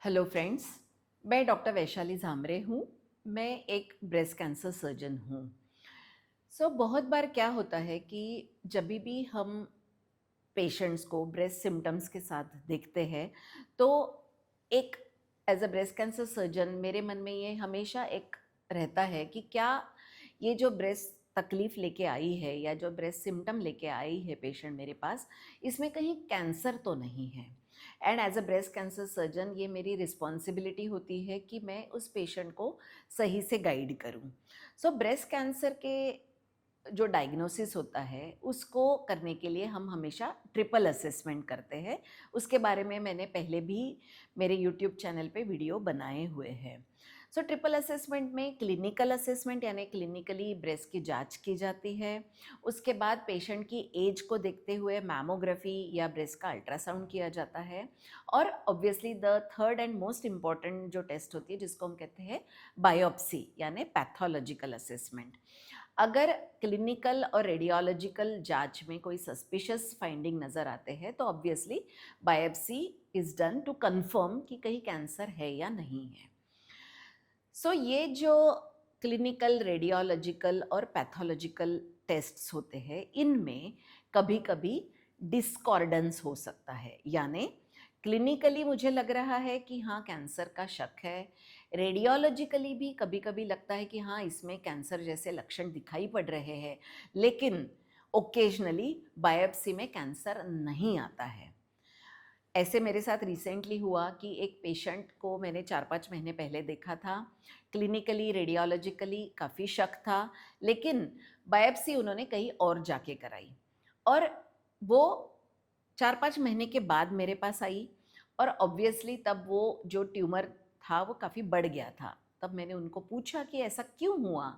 Hello friends, मैं doctor Vaishali Jhamre हूँ। मैं एक ब्रेस्ट कैंसर सर्जन हूँ। बहुत बार क्या होता है कि जब भी हम पेशेंट्स को ब्रेस्ट सिम्टम्स के साथ देखते हैं, तो एक as a breast cancer surgeon मेरे मन में ये हमेशा एक रहता है कि क्या ये जो ब्रेस्ट तकलीफ़ लेके आई है या जो ब्रेस्ट सिम्टम लेके आई है पेशेंट मेरे पास, इसमें कहीं कैंसर तो नहीं है। And as a breast cancer surgeon ये मेरी रिस्पॉन्सिबिलिटी होती है कि मैं उस पेशेंट को सही से गाइड करूं। ब्रेस्ट कैंसर के जो डायग्नोसिस होता है उसको करने के लिए हम हमेशा ट्रिपल असेसमेंट करते हैं। उसके बारे में मैंने पहले भी मेरे यूट्यूब चैनल पे वीडियो बनाए हुए हैं। ट्रिपल असेसमेंट में क्लिनिकल असेसमेंट यानी क्लिनिकली ब्रेस्ट की जांच की जाती है। उसके बाद पेशेंट की एज को देखते हुए मैमोग्राफी या ब्रेस्ट का अल्ट्रासाउंड किया जाता है। और obviously the third and most important जो टेस्ट होती है जिसको हम कहते हैं बायोप्सी यानी पैथोलॉजिकल असेसमेंट। अगर क्लिनिकल और रेडियोलॉजिकल जांच में कोई सस्पिशियस फाइंडिंग नज़र आते हैं तो obviously biopsy is done to confirm कि कहीं कैंसर है या नहीं है। ये जो क्लिनिकल, रेडियोलॉजिकल और पैथोलॉजिकल टेस्ट्स होते हैं, इनमें कभी कभी डिस्कॉर्डेंस हो सकता है। यानी क्लिनिकली मुझे लग रहा है कि हाँ कैंसर का शक है, रेडियोलॉजिकली भी कभी कभी लगता है कि हाँ इसमें कैंसर जैसे लक्षण दिखाई पड़ रहे हैं, लेकिन ओकेजनली बायोप्सी में कैंसर नहीं आता है। ऐसे मेरे साथ रिसेंटली हुआ कि एक पेशेंट को मैंने 4-5 महीने पहले देखा था। क्लिनिकली, रेडियोलॉजिकली काफ़ी शक था, लेकिन बायोप्सी उन्होंने कहीं और जाके कराई और वो 4-5 महीने के बाद मेरे पास आई। और ऑब्वियसली तब वो जो ट्यूमर था वो काफ़ी बढ़ गया था। तब मैंने उनको पूछा कि ऐसा क्यों हुआ?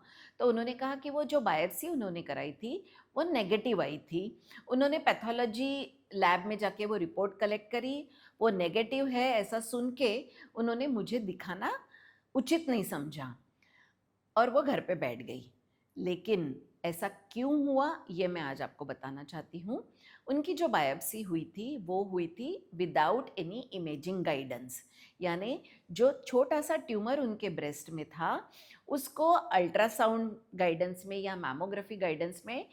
तो उन्होंने कहा कि वो जो बायोप्सी उन्होंने कराई थी, वो नेगेटिव आई थी। उन्होंने पैथोलॉजी लैब में जाके वो रिपोर्ट कलेक्ट करी, वो नेगेटिव है ऐसा सुन के उन्होंने मुझे दिखाना उचित नहीं समझा और वो घर पे बैठ गई। लेकिन ऐसा क्यों हुआ ये मैं आज आपको बताना चाहती हूँ। उनकी जो बायोप्सी हुई थी वो हुई थी विदाउट एनी इमेजिंग गाइडेंस। यानी जो छोटा सा ट्यूमर उनके ब्रेस्ट में था उसको अल्ट्रासाउंड गाइडेंस में या मैमोग्राफी गाइडेंस में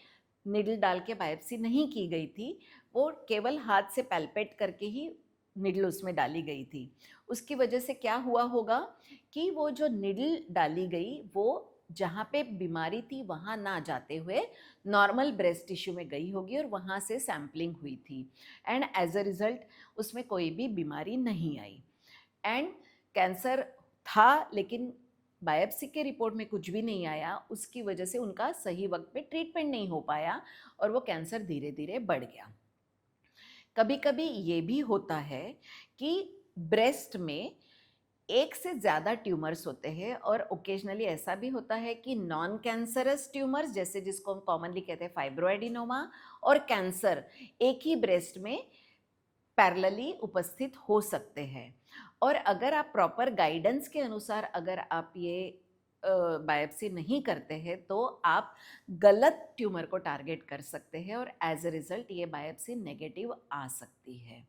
निडल डाल के बायोप्सी नहीं की गई थी। वो केवल हाथ से पैल्पेट करके ही निडल उसमें डाली गई थी। उसकी वजह से क्या हुआ होगा कि वो जो निडल डाली गई वो जहाँ पे बीमारी थी वहाँ ना जाते हुए नॉर्मल ब्रेस्ट टिश्यू में गई होगी और वहाँ से सैम्पलिंग हुई थी। एंड एज अ रिज़ल्ट उसमें कोई भी बीमारी नहीं आई एंड कैंसर था, लेकिन बायोप्सी के रिपोर्ट में कुछ भी नहीं आया। उसकी वजह से उनका सही वक्त पे ट्रीटमेंट नहीं हो पाया और वो कैंसर धीरे धीरे बढ़ गया। कभी कभी ये भी होता है कि ब्रेस्ट में एक से ज़्यादा ट्यूमर्स होते हैं और ओकेजनली ऐसा भी होता है कि नॉन कैंसरस ट्यूमर्स जैसे जिसको हम कॉमनली कहते हैं फाइब्रोएडिनोमा और कैंसर एक ही ब्रेस्ट में पैरेलली उपस्थित हो सकते हैं। और अगर आप प्रॉपर गाइडेंस के अनुसार अगर आप ये बायोप्सी नहीं करते हैं तो आप गलत ट्यूमर को टारगेट कर सकते हैं और एज अ रिज़ल्ट ये बायोप्सी नेगेटिव आ सकती है।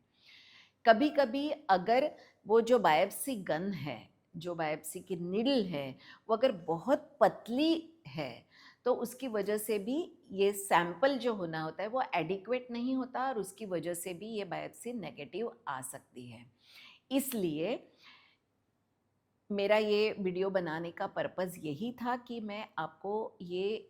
कभी कभी अगर वो जो बायोप्सी गन है, जो बायोप्सी की निडल है, वो अगर बहुत पतली है तो उसकी वजह से भी ये सैंपल जो होना होता है वो एडिक्वेट नहीं होता और उसकी वजह से भी ये बायोप्सी नेगेटिव आ सकती है। इसलिए मेरा ये वीडियो बनाने का पर्पज़ यही था कि मैं आपको ये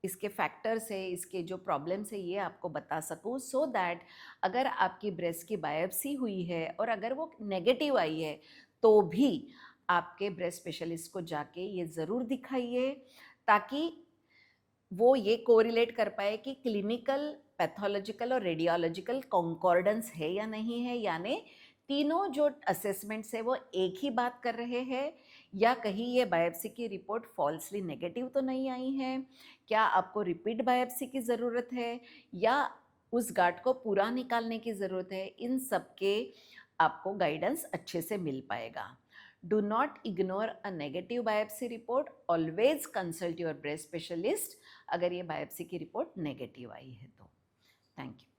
इसके फैक्टर्स है, इसके जो प्रॉब्लम्स है ये आपको बता सकूं, सो दैट अगर आपकी ब्रेस्ट की बायोप्सी हुई है और अगर वो नेगेटिव आई है तो भी आपके ब्रेस्ट स्पेशलिस्ट को जाके ये ज़रूर दिखाइए, ताकि वो ये कोरिलेट कर पाए कि क्लिनिकल, पैथोलॉजिकल और रेडियोलॉजिकल कॉन्कॉर्डेंस है या नहीं है। यानी तीनों जो असेसमेंट्स है वो एक ही बात कर रहे हैं या कहीं ये बायोप्सी की रिपोर्ट फॉल्सली नेगेटिव तो नहीं आई है, क्या आपको रिपीट बायोप्सी की ज़रूरत है या उस गांठ को पूरा निकालने की ज़रूरत है। इन सब के आपको गाइडेंस अच्छे से मिल पाएगा। Do not ignore a negative biopsy report. Always consult your breast specialist अगर ये बायोप्सी की रिपोर्ट नेगेटिव आई है तो। Thank you.